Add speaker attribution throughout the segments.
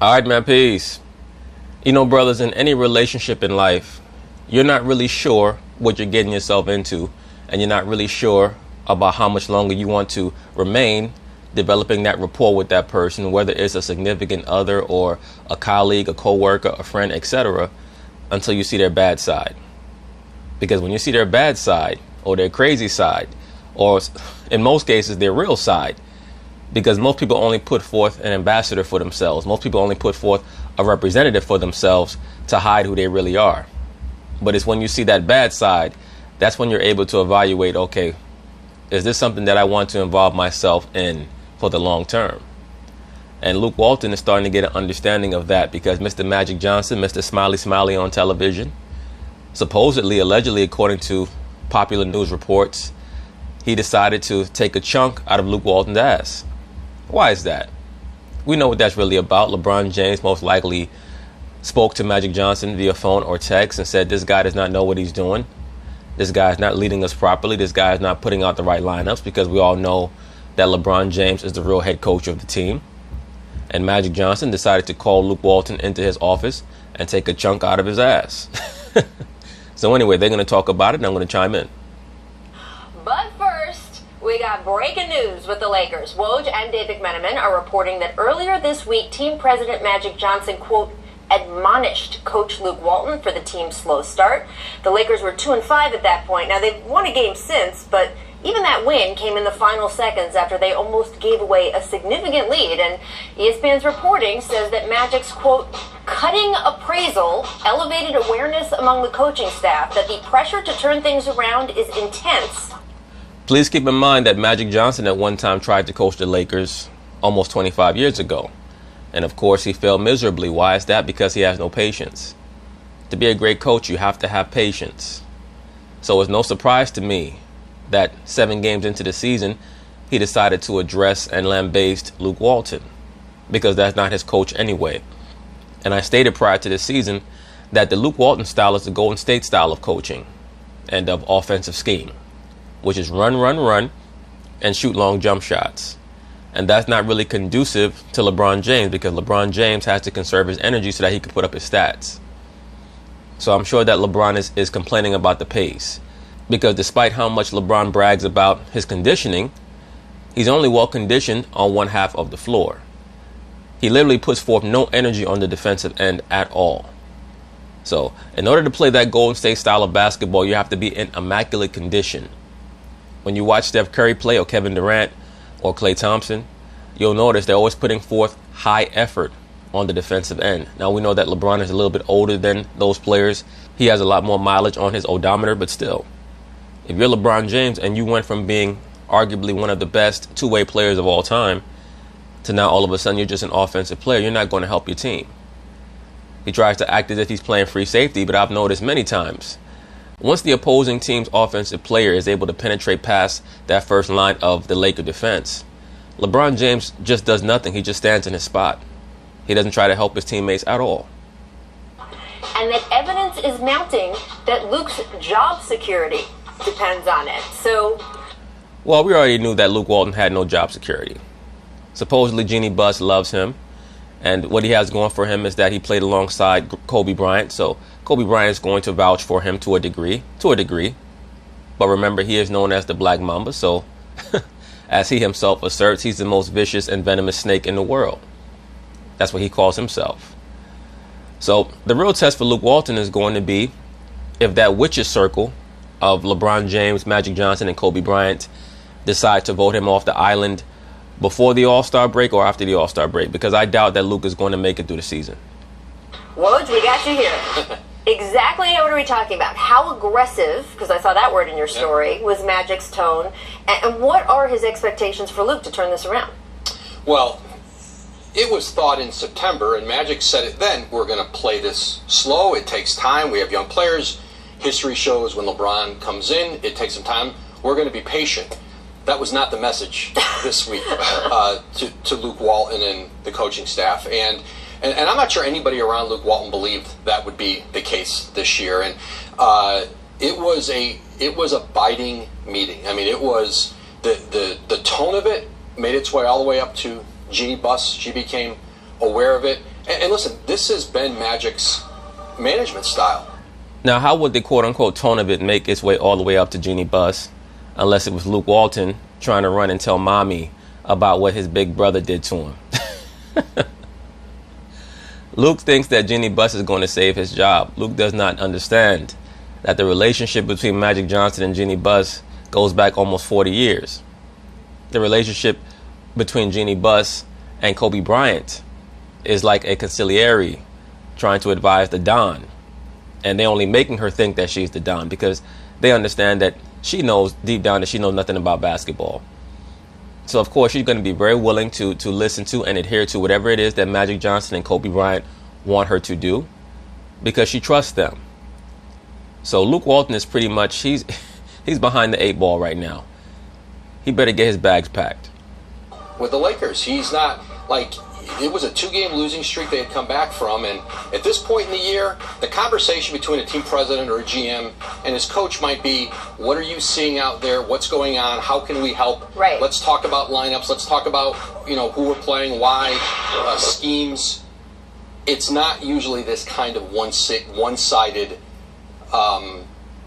Speaker 1: All right, man, peace. You know, brothers, in any relationship in life, you're not really sure what you're getting yourself into, and you're not really sure about how much longer you want to remain developing that rapport with that person, whether it's a significant other or a colleague, a coworker, a friend, etc., until you see their bad side. Because when you see their bad side or their crazy side, or in most cases their real side, because most people only put forth an ambassador for themselves. Most people only put forth a representative for themselves to hide who they really are. But it's when you see that bad side, that's when you're able to evaluate, okay, is this something that I want to involve myself in for the long term? And Luke Walton is starting to get an understanding of that, because Mr. Magic Johnson, Mr. Smiley Smiley on television, supposedly, allegedly, according to popular news reports, he decided to take a chunk out of Luke Walton's ass. Why is that? We know what that's really about. LeBron James most likely spoke to Magic Johnson via phone or text and said, this guy does not know what he's doing. This guy is not leading us properly. This guy is not putting out the right lineups, because we all know that LeBron James is the real head coach of the team. And Magic Johnson decided to call Luke Walton into his office and take a chunk out of his ass. So anyway, they're going to talk about it, and I'm going to chime in.
Speaker 2: But first, we got breaking news with the Lakers. Woj and Dave McMenamin are reporting that earlier this week, team president Magic Johnson, quote, admonished Coach Luke Walton for the team's slow start. The Lakers were 2-5 at that point. Now, they've won a game since, but even that win came in the final seconds after they almost gave away a significant lead. And ESPN's reporting says that Magic's, quote, cutting appraisal elevated awareness among the coaching staff that the pressure to turn things around is intense.
Speaker 1: Please keep in mind that Magic Johnson at one time tried to coach the Lakers almost 25 years ago. And of course, he failed miserably. Why is that? Because he has no patience. To be a great coach, you have to have patience. So it's no surprise to me that 7 games into the season, he decided to address and lambaste Luke Walton, because that's not his coach anyway. And I stated prior to this season that the Luke Walton style is the Golden State style of coaching and of offensive scheme, which is run, run, run, and shoot long jump shots. And that's not really conducive to LeBron James, because LeBron James has to conserve his energy so that he can put up his stats. So I'm sure that LeBron is complaining about the pace, because despite how much LeBron brags about his conditioning, he's only well conditioned on one half of the floor. He literally puts forth no energy on the defensive end at all. So in order to play that Golden State style of basketball, you have to be in immaculate condition. When you watch Steph Curry play, or Kevin Durant, or Klay Thompson, you'll notice they're always putting forth high effort on the defensive end. Now, we know that LeBron is a little bit older than those players. He has a lot more mileage on his odometer, but still, if you're LeBron James and you went from being arguably one of the best two-way players of all time to now all of a sudden you're just an offensive player, you're not going to help your team. He tries to act as if he's playing free safety, but I've noticed many times, once the opposing team's offensive player is able to penetrate past that first line of the Laker defense, LeBron James just does nothing. He just stands in his spot. He doesn't try to help his teammates at all.
Speaker 2: And that evidence is mounting that Luke's job security depends on it. So,
Speaker 1: well, we already knew that Luke Walton had no job security. Supposedly, Jeannie Buss loves him. And what he has going for him is that he played alongside Kobe Bryant. So Kobe Bryant is going to vouch for him to a degree. But remember, he is known as the Black Mamba. So as he himself asserts, he's the most vicious and venomous snake in the world. That's what he calls himself. So the real test for Luke Walton is going to be if that witches circle of LeBron James, Magic Johnson, and Kobe Bryant decide to vote him off the island before the All-Star break or after the All-Star break, because I doubt that Luke is going to make it through the season.
Speaker 2: Woj, we got you here. Exactly what are we talking about? How aggressive, because I saw that word in your story, was Magic's tone, and what are his expectations for Luke to turn this around?
Speaker 3: Well, it was thought in September, and Magic said it then, we're going to play this slow, it takes time, we have young players, history shows when LeBron comes in, it takes some time, we're going to be patient. That was not the message this week to Luke Walton and the coaching staff. And I'm not sure anybody around Luke Walton believed that would be the case this year. And it was a biting meeting. I mean, it was the tone of it made its way all the way up to Jeannie Buss. She became aware of it. And listen, this has been Magic's management style.
Speaker 1: Now, how would the quote-unquote tone of it make its way all the way up to Jeannie Buss, unless it was Luke Walton trying to run and tell mommy about what his big brother did to him? Luke thinks that Jeannie Buss is going to save his job. Luke does not understand that the relationship between Magic Johnson and Jeannie Buss goes back almost 40 years. The relationship between Jeannie Buss and Kobe Bryant is like a consigliere trying to advise the Don. And they're only making her think that she's the Don because they understand that she knows deep down that she knows nothing about basketball. So, of course, she's going to be very willing to listen to and adhere to whatever it is that Magic Johnson and Kobe Bryant want her to do because she trusts them. So Luke Walton is pretty much, he's behind the 8 ball right now. He better get his bags packed.
Speaker 3: With the Lakers, he's not, like, it was a 2-game losing streak they had come back from, and at this point in the year, the conversation between a team president or a GM and his coach might be, what are you seeing out there? What's going on? How can we help?
Speaker 2: Right.
Speaker 3: Let's talk about lineups. Let's talk about, who we're playing, why, schemes. It's not usually this kind of one-sided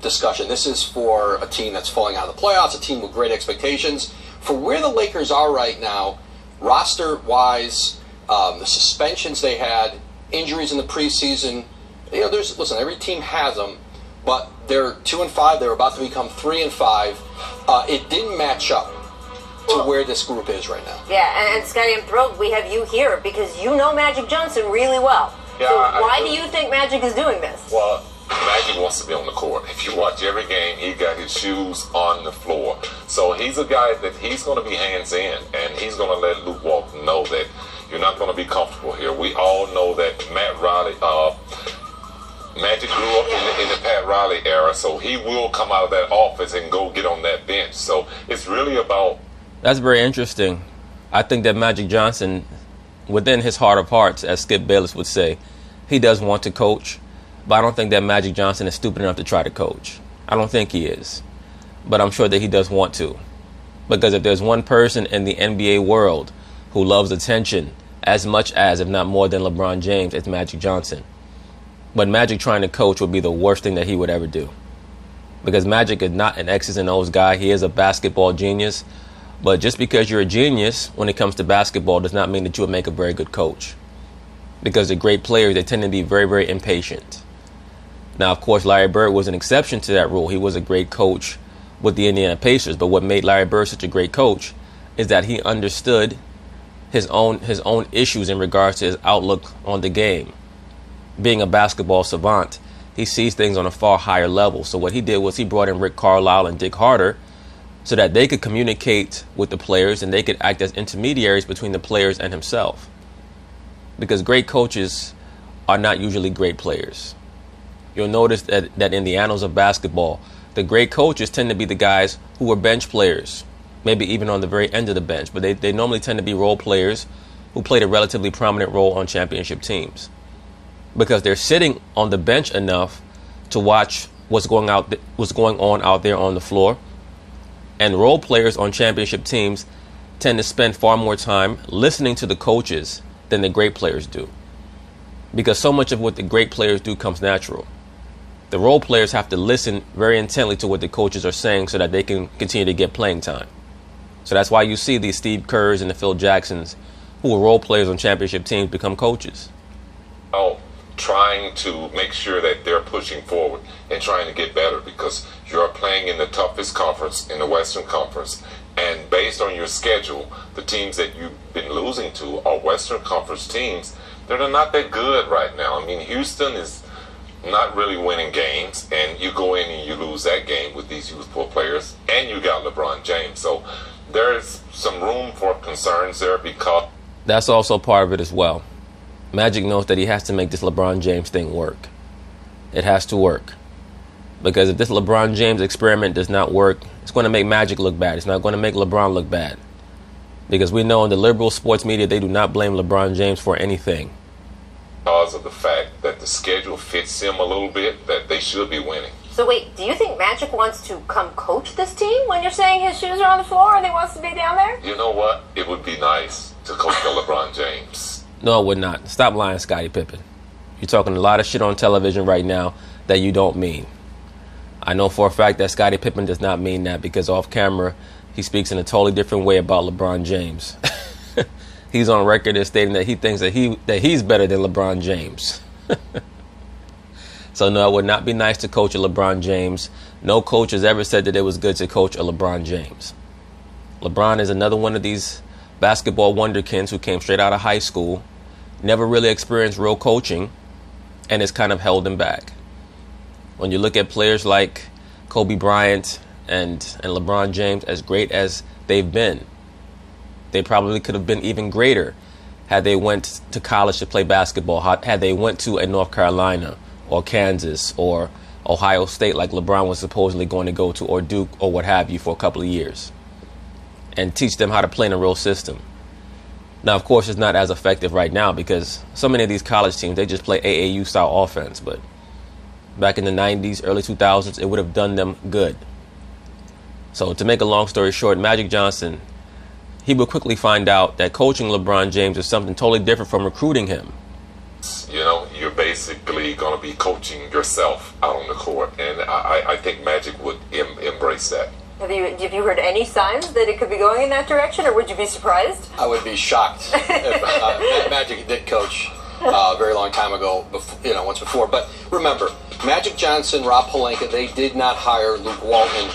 Speaker 3: discussion. This is for a team that's falling out of the playoffs, a team with great expectations. For where the Lakers are right now, roster-wise, the suspensions they had, injuries in the preseason, listen, every team has them, but they're 2-5. They're about to become 3-5. It didn't match up to where this group is right now.
Speaker 2: Yeah, and Scotty, I'm thrilled we have you here because you know Magic Johnson really well.
Speaker 4: Yeah,
Speaker 2: so why do you think Magic is doing this?
Speaker 4: Well, Magic wants to be on the court. If you watch every game, he got his shoes on the floor. So he's a guy that he's going to be hands in, and he's going to let Luke Walton know that you're not going to be comfortable here. We all know that Magic grew up in the Pat Riley era, so he will come out of that office and go get on that bench. So it's really about...
Speaker 1: That's very interesting. I think that Magic Johnson, within his heart of hearts, as Skip Bayless would say, he does want to coach. But I don't think that Magic Johnson is stupid enough to try to coach. I don't think he is. But I'm sure that he does want to. Because if there's one person in the NBA world who loves attention as much as, if not more than LeBron James, it's Magic Johnson. But Magic trying to coach would be the worst thing that he would ever do. Because Magic is not an X's and O's guy. He is a basketball genius. But just because you're a genius when it comes to basketball does not mean that you would make a very good coach. Because the great players, they tend to be very, very impatient. Now, of course, Larry Bird was an exception to that rule. He was a great coach with the Indiana Pacers. But what made Larry Bird such a great coach is that he understood his own issues in regards to his outlook on the game. Being a basketball savant, he sees things on a far higher level. So what he did was he brought in Rick Carlisle and Dick Harder so that they could communicate with the players and they could act as intermediaries between the players and himself. Because great coaches are not usually great players. You'll notice that in the annals of basketball, the great coaches tend to be the guys who were bench players, maybe even on the very end of the bench. But they normally tend to be role players who played a relatively prominent role on championship teams. Because they're sitting on the bench enough to watch what's going on out there on the floor. And role players on championship teams tend to spend far more time listening to the coaches than the great players do. Because so much of what the great players do comes natural. The role players have to listen very intently to what the coaches are saying so that they can continue to get playing time. So that's why you see these Steve Kerrs and the Phil Jacksons, who were role players on championship teams, become coaches.
Speaker 4: Trying to make sure that they're pushing forward and trying to get better because you're playing in the toughest conference in the Western Conference. And based on your schedule, the teams that you've been losing to are Western Conference teams that are not that good right now. I mean, Houston is not really winning games, and you go in and you lose that game with these youthful players, and you got LeBron James. So there's some room for concerns there because...
Speaker 1: That's also part of it as well. Magic knows that he has to make this LeBron James thing work. It has to work. Because if this LeBron James experiment does not work, it's going to make Magic look bad. It's not going to make LeBron look bad. Because we know in the liberal sports media, they do not blame LeBron James for anything.
Speaker 4: Because of the fact that the schedule fits him a little bit, that they should be winning.
Speaker 2: So wait, do you think Magic wants to come coach this team when you're saying his shoes are on the floor and he wants to be down there?
Speaker 4: You know what? It would be nice to coach LeBron James.
Speaker 1: No, it would not. Stop lying, Scottie Pippen. You're talking a lot of shit on television right now that you don't mean. I know for a fact that Scottie Pippen does not mean that, because off camera, he speaks in a totally different way about LeBron James. He's on record as stating that he thinks that he's better than LeBron James. So no, it would not be nice to coach a LeBron James. No coach has ever said that it was good to coach a LeBron James. LeBron is another one of these basketball wonderkins who came straight out of high school, never really experienced real coaching, and has kind of held him back. When you look at players like Kobe Bryant and LeBron James, as great as they've been, they probably could have been even greater had they went to college to play basketball, had they went to a North Carolina or Kansas or Ohio State like LeBron was supposedly going to go to, or Duke or what have you, for a couple of years, and teach them how to play in a real system. Now, of course, it's not as effective right now because so many of these college teams, they just play AAU style offense. But back in the 90s, early 2000s, it would have done them good. So to make a long story short, Magic Johnson, he would quickly find out that coaching LeBron James is something totally different from recruiting him.
Speaker 4: You know, you're basically going to be coaching yourself out on the court, and I think Magic would embrace that.
Speaker 2: Have you heard any signs that it could be going in that direction, or would you be surprised?
Speaker 3: I would be shocked if Magic did coach a very long time ago, once before. But remember, Magic Johnson, Rob Pelinka, they did not hire Luke Walton.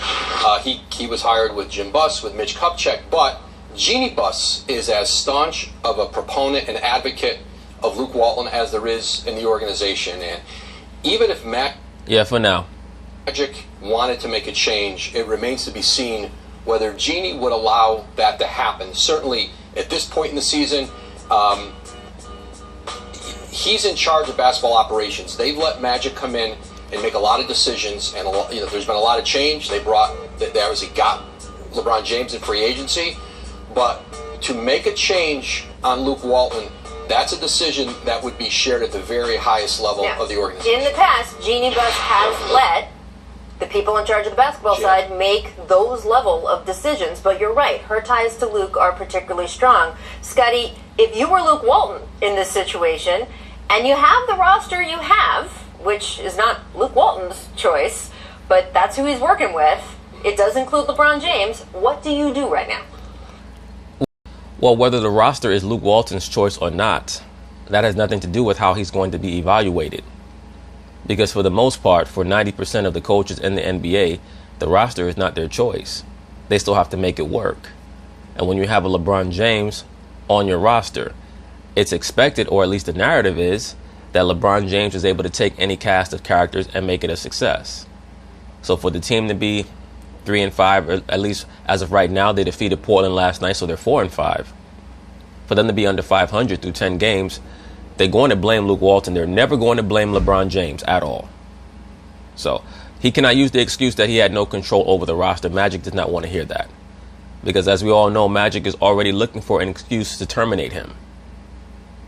Speaker 3: He was hired with Jim Buss, with Mitch Kupchak, but Jeannie Buss is as staunch of a proponent and advocate of Luke Walton as there is in the organization. And even if
Speaker 1: for now,
Speaker 3: Magic wanted to make a change, it remains to be seen whether Jeannie would allow that to happen. Certainly at this point in the season, he's in charge of basketball operations. They've let Magic come in and make a lot of decisions, and there's been a lot of change. They obviously got LeBron James in free agency, but to make a change on Luke Walton, that's a decision that would be shared at the very highest level of the organization.
Speaker 2: In the past, Jeannie Buss has let the people in charge of the basketball side make those level of decisions. But you're right, her ties to Luke are particularly strong. Scotty, if you were Luke Walton in this situation, and you have the roster you have, which is not Luke Walton's choice, but that's who he's working with, it does include LeBron James, what do you do right now?
Speaker 1: Well, whether the roster is Luke Walton's choice or not, that has nothing to do with how he's going to be evaluated. Because for the most part, for 90% of the coaches in the NBA, the roster is not their choice. They still have to make it work. And when you have a LeBron James on your roster, it's expected, or at least the narrative is, that LeBron James is able to take any cast of characters and make it a success. So for the team to be 3-5, or at least as of right now, they defeated Portland last night, so they're 4-5. For them to be under 500 through 10 games, they're going to blame Luke Walton. They're never going to blame LeBron James at all. So he cannot use the excuse that he had no control over the roster. Magic does not want to hear that. Because as we all know, Magic is already looking for an excuse to terminate him.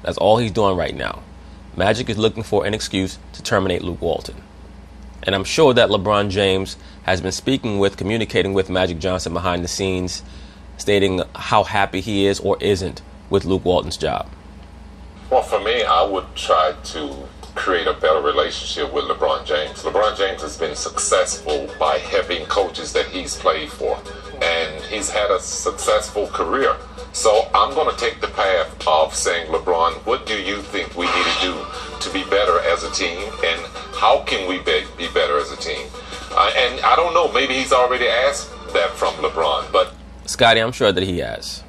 Speaker 1: That's all he's doing right now. Magic is looking for an excuse to terminate Luke Walton. And I'm sure that LeBron James has been communicating with Magic Johnson behind the scenes, stating how happy he is or isn't with Luke Walton's job.
Speaker 4: Well, for me, I would try to create a better relationship with LeBron James. LeBron James has been successful by helping coaches that he's played for, and he's had a successful career. So I'm going to take the path of saying, LeBron, what do you think we need to do to be better as a team, and how can we be better as a team? And I don't know, maybe he's already asked that from LeBron, but
Speaker 1: Scotty, I'm sure that he has.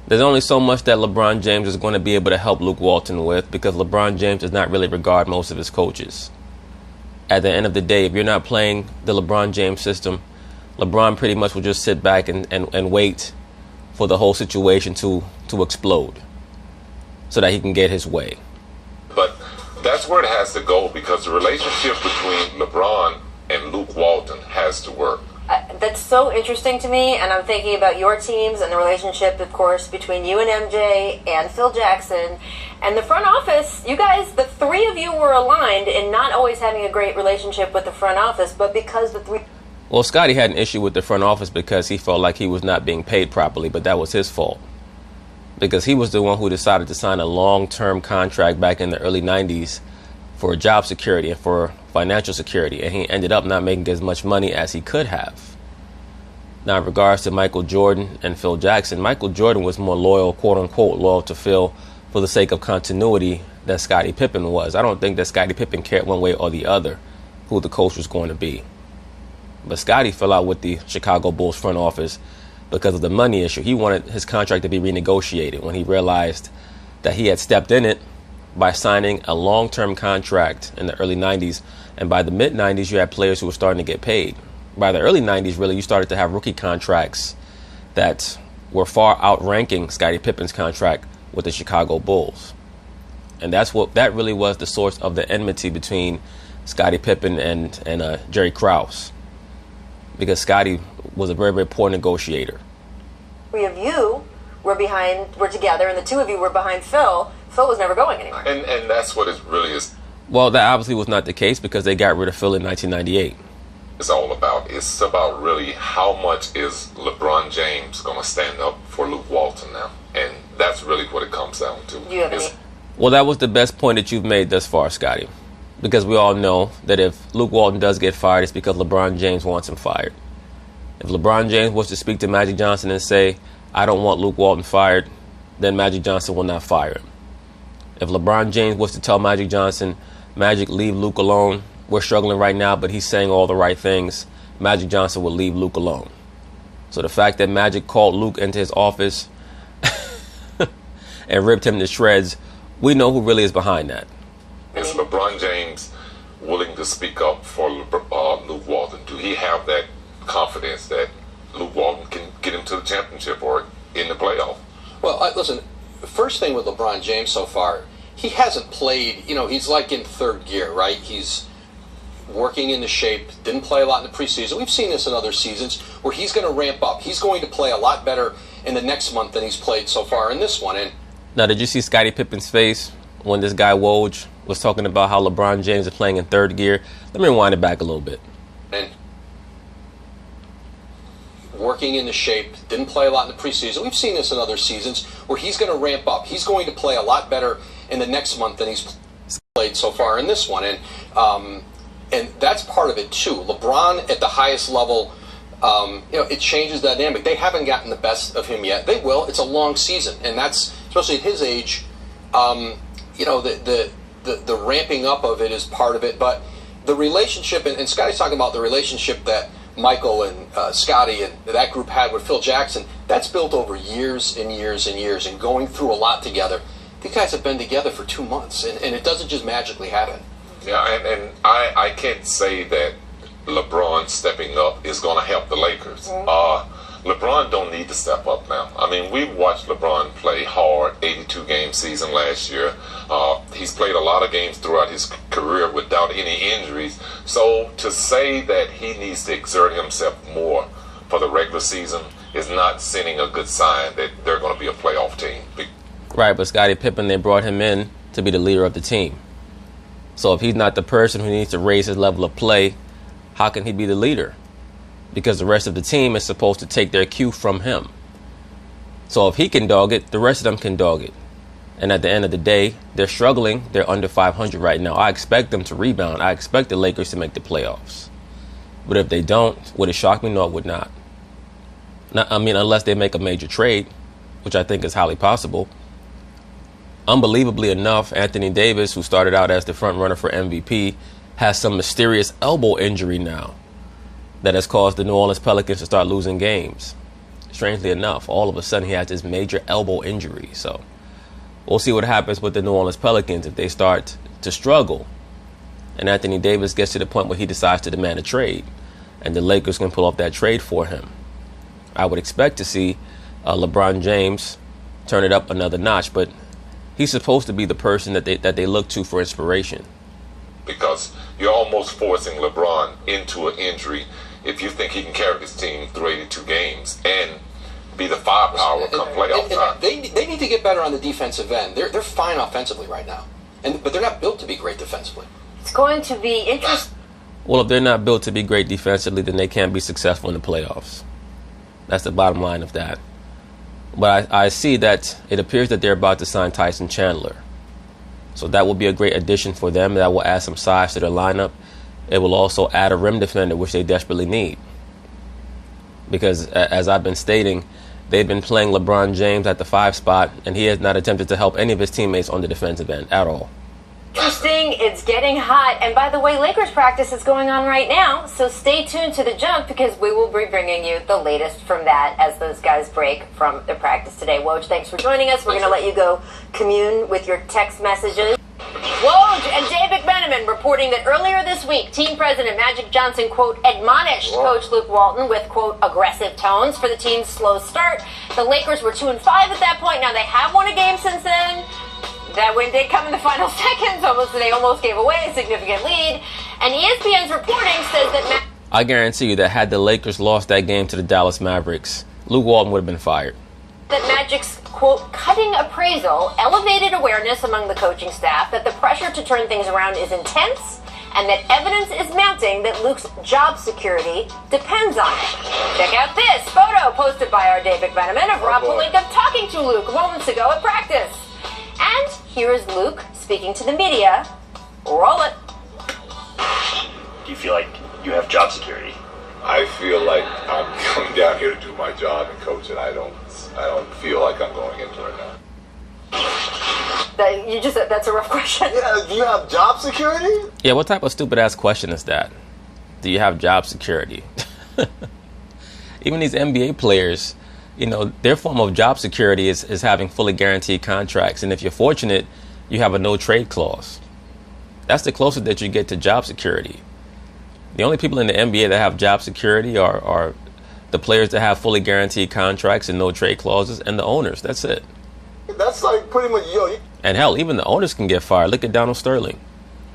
Speaker 1: There's only so much that LeBron James is going to be able to help Luke Walton with, because LeBron James does not really regard most of his coaches. At the end of the day, if you're not playing the LeBron James system, LeBron pretty much will just sit back and wait for the whole situation to explode so that he can get his way.
Speaker 4: But that's where it has to go, because the relationship between LeBron and Luke Walton has to work.
Speaker 2: That's so interesting to me, and I'm thinking about your teams and the relationship, of course, between you and MJ and Phil Jackson and the front office. You guys, the three of you were aligned in not always having a great relationship with the front office, but because the three...
Speaker 1: Well, Scotty had an issue with the front office because he felt like he was not being paid properly, but that was his fault. because he was the one who decided to sign a long-term contract back in the early 90s for job security and for financial security, and he ended up not making as much money as he could have. Now, in regards to Michael Jordan and Phil Jackson, Michael Jordan was more loyal, quote-unquote, loyal to Phil for the sake of continuity than Scottie Pippen was. I don't think that Scottie Pippen cared one way or the other who the coach was going to be. But Scottie fell out with the Chicago Bulls front office because of the money issue. He wanted his contract to be renegotiated when he realized that he had stepped in it by signing a long-term contract in the early 90s. And by the mid-90s, you had players who were starting to get paid. By the early 90s, really, you started to have rookie contracts that were far outranking Scottie Pippen's contract with the Chicago Bulls. And that really was the source of the enmity between Scottie Pippen and Jerry Krause, because Scottie was a very, very poor negotiator.
Speaker 2: Three of you were together, and the two of you were behind Phil. Phil was never going anywhere.
Speaker 4: And that's what it really is.
Speaker 1: Well, that obviously was not the case, because they got rid of Phil in 1998.
Speaker 4: It's all about. It's about really how much is LeBron James going to stand up for Luke Walton now, and that's really what it comes down to.
Speaker 2: Do you have any?
Speaker 1: Well, that was the best point that you've made thus far, Scotty, because we all know that if Luke Walton does get fired, it's because LeBron James wants him fired. If LeBron James was to speak to Magic Johnson and say, I don't want Luke Walton fired, then Magic Johnson will not fire him. If LeBron James was to tell Magic Johnson, Magic, leave Luke alone, we're struggling right now, but he's saying all the right things, Magic Johnson will leave Luke alone. So the fact that Magic called Luke into his office and ripped him to shreds, we know who really is behind that.
Speaker 4: Is LeBron James willing to speak up for Luke Walton? Do he have that confidence that Luke Walton can get him to the championship or in the playoff?
Speaker 3: Well, listen, the first thing with LeBron James so far, he hasn't played, he's like in third gear, right? He's working into shape, didn't play a lot in the preseason. We've seen this in other seasons where he's going to ramp up. He's going to play a lot better in the next month than he's played so far in this one. And
Speaker 1: now, did you see Scottie Pippen's face when this guy Woj was talking about how LeBron James is playing in third gear? Let me rewind it back a little bit.
Speaker 3: And working into shape, didn't play a lot in the preseason. We've seen this in other seasons where he's going to ramp up. He's going to play a lot better in the next month than he's played so far in this one. And that's part of it too. LeBron at the highest level, it changes the dynamic. They haven't gotten the best of him yet. They will. It's a long season, and that's especially at his age. The ramping up of it is part of it, but the relationship, and Scotty's talking about the relationship that Michael and Scotty and that group had with Phil Jackson. That's built over years and years and years, and going through a lot together. These guys have been together for 2 months, and it doesn't just magically happen.
Speaker 4: Yeah, and I can't say that LeBron stepping up is going to help the Lakers. LeBron don't need to step up now. I mean, we watched LeBron play hard, 82-game season last year. He's played a lot of games throughout his career without any injuries. So to say that he needs to exert himself more for the regular season is not sending a good sign that they're going to be a playoff team.
Speaker 1: Right, but Scottie Pippen, they brought him in to be the leader of the team. So if he's not the person who needs to raise his level of play, how can he be the leader? Because the rest of the team is supposed to take their cue from him. So if he can dog it, the rest of them can dog it. And at the end of the day, they're struggling. They're under 500 right now. I expect them to rebound. I expect the Lakers to make the playoffs. But if they don't, would it shock me? No, it would not. Unless they make a major trade, which I think is highly possible. Unbelievably enough, Anthony Davis, who started out as the front runner for MVP, has some mysterious elbow injury now that has caused the New Orleans Pelicans to start losing games. Strangely enough, all of a sudden he has this major elbow injury. So we'll see what happens with the New Orleans Pelicans if they start to struggle and Anthony Davis gets to the point where he decides to demand a trade and the Lakers can pull off that trade for him. I would expect to see LeBron James turn it up another notch, but he's supposed to be the person that they look to for inspiration.
Speaker 4: Because you're almost forcing LeBron into an injury if you think he can carry his team through 82 games and be the firepower come playoff time.
Speaker 3: They need to get better on the defensive end. They're fine offensively right now, but they're not built to be great defensively.
Speaker 2: It's going to be interesting.
Speaker 1: Well, if they're not built to be great defensively, then they can't be successful in the playoffs. That's the bottom line of that. But I see that it appears that they're about to sign Tyson Chandler. So that will be a great addition for them. That will add some size to their lineup. It will also add a rim defender, which they desperately need. Because, as I've been stating, they've been playing LeBron James at the 5 spot, and he has not attempted to help any of his teammates on the defensive end at all.
Speaker 2: Interesting. It's getting hot. And by the way, Lakers practice is going on right now, so stay tuned to The Jump because we will be bringing you the latest from that as those guys break from the practice today. Woj, thanks for joining us. We're going to let you go commune with your text messages. Woj and Dave McMenamin reporting that earlier this week, team president Magic Johnson, quote, admonished Coach Luke Walton with, quote, aggressive tones for the team's slow start. The Lakers were 2-5 at that point. Now they have won a game since then. That win did come in the final seconds. They almost gave away a significant lead. And ESPN's reporting says that
Speaker 1: I guarantee you that had the Lakers lost that game to the Dallas Mavericks, Luke Walton would have been fired.
Speaker 2: That Magic's, quote, cutting appraisal elevated awareness among the coaching staff that the pressure to turn things around is intense and that evidence is mounting that Luke's job security depends on it. Check out this photo posted by our Dave McMenamin of Rob Pelinka talking to Luke moments ago at practice. And here is Luke speaking to the media. Roll it.
Speaker 5: Do you feel like you have job security?
Speaker 4: I feel like I'm coming down here to do my job and coach, and I don't feel like I'm going into it now.
Speaker 2: That's a rough question.
Speaker 6: Yeah, do you have job security?
Speaker 1: Yeah, what type of stupid ass question is that? Do you have job security? Even these NBA players, you know, their form of job security is having fully guaranteed contracts. And if you're fortunate, you have a no trade clause. That's the closest that you get to job security. The only people in the NBA that have job security are the players that have fully guaranteed contracts and no trade clauses, and the owners. That's it.
Speaker 6: That's like pretty much,
Speaker 1: And hell, even the owners can get fired. Look at Donald Sterling.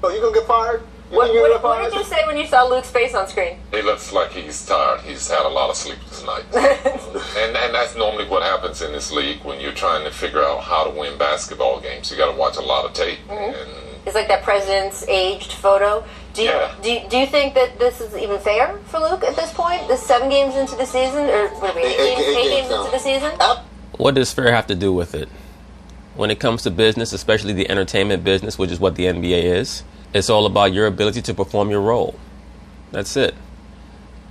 Speaker 6: You gonna get fired?
Speaker 2: What did you say when you saw Luke's face on screen?
Speaker 4: He looks like he's tired. He's had a lot of sleepless nights. and that's normally what happens in this league when you're trying to figure out how to win basketball games. You got to watch a lot of tape.
Speaker 2: Mm-hmm. It's like that president's aged photo. Do you think that this is even fair for Luke at this point? This 7 games into the season? Or what are we, 8 games into the season?
Speaker 1: What does fair have to do with it? When it comes to business, especially the entertainment business, which is what the NBA is, it's all about your ability to perform your role. That's it.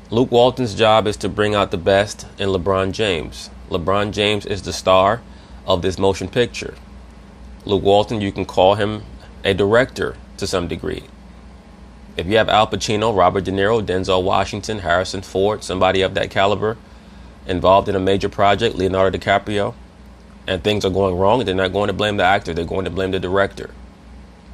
Speaker 1: Luke Walton's job is to bring out the best in LeBron James. LeBron James is the star of this motion picture. Luke Walton, you can call him a director to some degree. If you have Al Pacino, Robert De Niro, Denzel Washington, Harrison Ford, somebody of that caliber involved in a major project, Leonardo DiCaprio, and things are going wrong, they're not going to blame the actor, they're going to blame the director.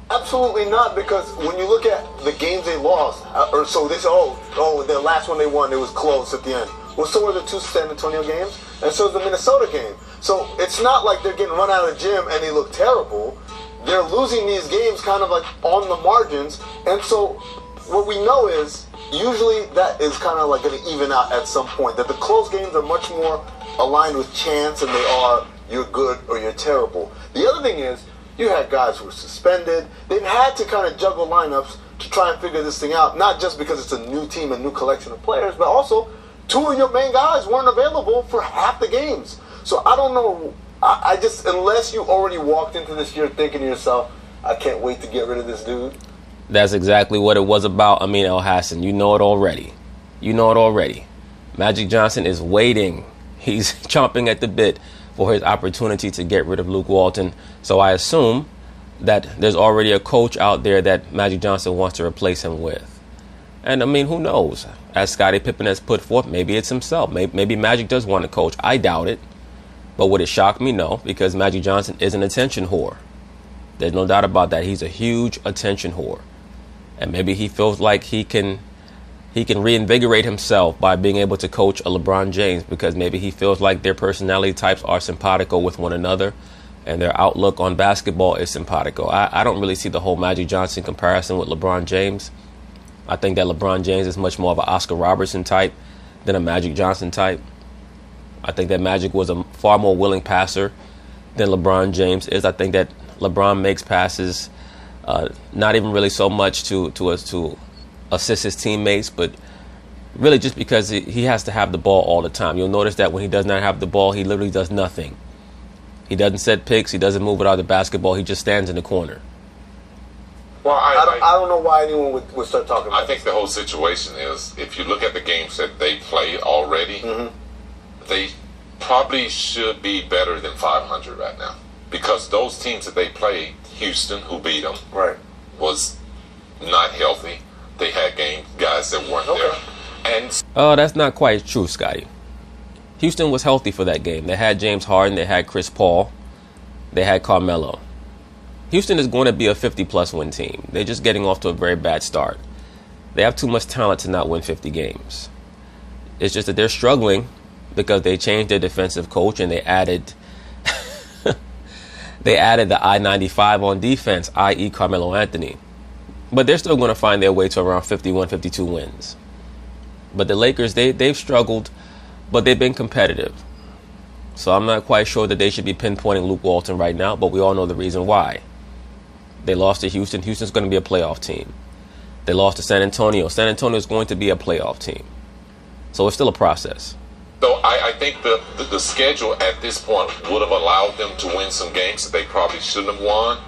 Speaker 6: Absolutely not, because when you look at the games they lost, the last one they won, it was close at the end. Well, so were the 2 San Antonio games, and so is the Minnesota game. So it's not like they're getting run out of the gym and they look terrible. They're losing these games kind of like on the margins, and so what we know is usually that is kind of like going to even out at some point. That the close games are much more aligned with chance than they are you're good or you're terrible. The other thing is, you had guys who were suspended. They've had to kind of juggle lineups to try and figure this thing out, not just because it's a new team, a new collection of players, but also 2 of your main guys weren't available for half the games. So I don't know. I just, unless you already walked into this year thinking to yourself, I can't wait to get rid of this dude.
Speaker 1: That's exactly what it was about, Amin El Hassan. You know it already. Magic Johnson is waiting. He's chomping at the bit for his opportunity to get rid of Luke Walton. So I assume that there's already a coach out there that Magic Johnson wants to replace him with. And I mean, who knows? As Scottie Pippen has put forth, maybe it's himself. Maybe Magic does want to coach. I doubt it. But would it shock me? No, because Magic Johnson is an attention whore. There's no doubt about that. He's a huge attention whore. And maybe he feels like he can reinvigorate himself by being able to coach a LeBron James, because maybe he feels like their personality types are simpatico with one another and their outlook on basketball is simpatico. I don't really see the whole Magic Johnson comparison with LeBron James. I think that LeBron James is much more of an Oscar Robertson type than a Magic Johnson type. I think that Magic was a far more willing passer than LeBron James is. I think that LeBron makes passes not even really so much to assist his teammates, but Really just because he has to have the ball all the time. You'll notice that when he does not have the ball, he literally does nothing. He doesn't set picks. He doesn't move without the basketball. He just stands in the corner.
Speaker 4: Well,
Speaker 6: I don't know why anyone would start talking about
Speaker 4: I think the whole situation is, if you look at the games that they play already, they probably should be better than 500 right now. Because those teams that they played, Houston, who beat them,
Speaker 6: Right.
Speaker 4: was not healthy. They had guys that weren't there. And
Speaker 1: Oh, that's not quite true, Scotty. Houston was healthy for that game. They had James Harden. They had Chris Paul. They had Carmelo. Houston is going to be a 50-plus win team. They're just getting off to a very bad start. They have too much talent to not win 50 games. It's just that they're struggling because they changed their defensive coach and they added the I-95 on defense, i.e. Carmelo Anthony. But they're still going to find their way to around 51, 52 wins. But the Lakers, they've struggled, but they've been competitive. So I'm not quite sure that they should be pinpointing Luke Walton right now, but we all know the reason why. They lost to Houston. Houston's going to be a playoff team. They lost to San Antonio. San Antonio is going to be a playoff team. So it's still a process.
Speaker 4: so I think the schedule at this point would have allowed them to win some games that they probably shouldn't have won.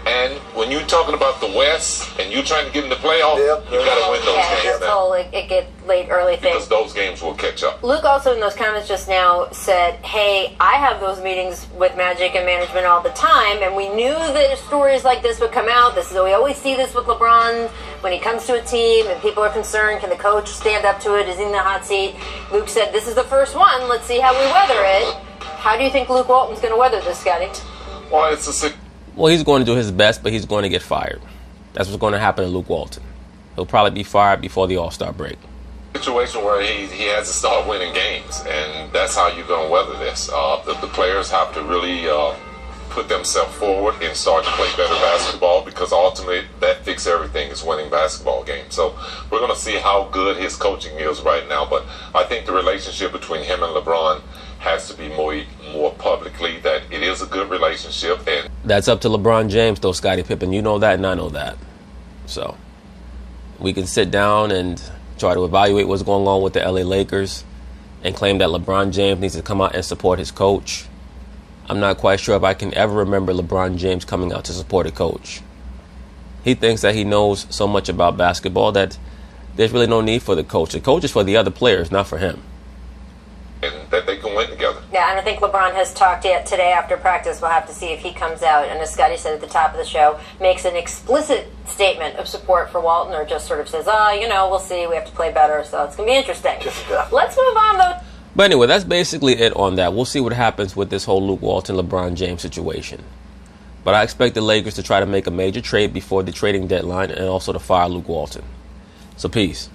Speaker 4: And when you're talking about the West and you're trying to get in the playoffs, you got to win those
Speaker 2: Yeah,
Speaker 4: games
Speaker 2: this
Speaker 4: now.
Speaker 2: whole it get late early thing.
Speaker 4: Because those games will catch up.
Speaker 2: Luke also in those comments just now said, hey, I have those meetings with Magic and management all the time, and we knew that stories like this would come out. We always see this with LeBron when he comes to a team and people are concerned, can the coach stand up to it? Is he in the hot seat? Luke said, this is the first one. Let's see how we weather it. How do you think Luke Walton's going to weather this, Scotty?
Speaker 4: Well, it's a
Speaker 1: Well, he's going to do his best, but he's going to get fired. That's what's going to happen to Luke Walton. He'll probably be fired before the All-Star break.
Speaker 4: situation where he has to start winning games, and that's how you're going to weather this. The players have to really put themselves forward and start to play better basketball, because ultimately that fixes everything, is winning basketball games. So we're going to see how good his coaching is right now, but I think the relationship between him and LeBron has to be more publicly that it is a good relationship. And
Speaker 1: That's up to LeBron James, though, Scottie Pippen. You know that, and I know that. So we can sit down and try to evaluate what's going on with the LA Lakers and claim that LeBron James needs to come out and support his coach. I'm not quite sure if I can ever remember LeBron James coming out to support a coach. He thinks that he knows so much about basketball that there's really no need for the coach. The coach is for the other players, not for him.
Speaker 4: and that they can win together.
Speaker 2: Yeah, I don't think LeBron has talked yet today after practice. We'll have to see if he comes out and, as Scotty said at the top of the show, makes an explicit statement of support for Walton, or just sort of says, we'll see, we have to play better, so it's going to be interesting. Let's move on, though.
Speaker 1: But anyway, that's basically it on that. We'll see what happens with this whole Luke Walton, LeBron James situation. But I expect the Lakers to try to make a major trade before the trading deadline and also to fire Luke Walton. So peace.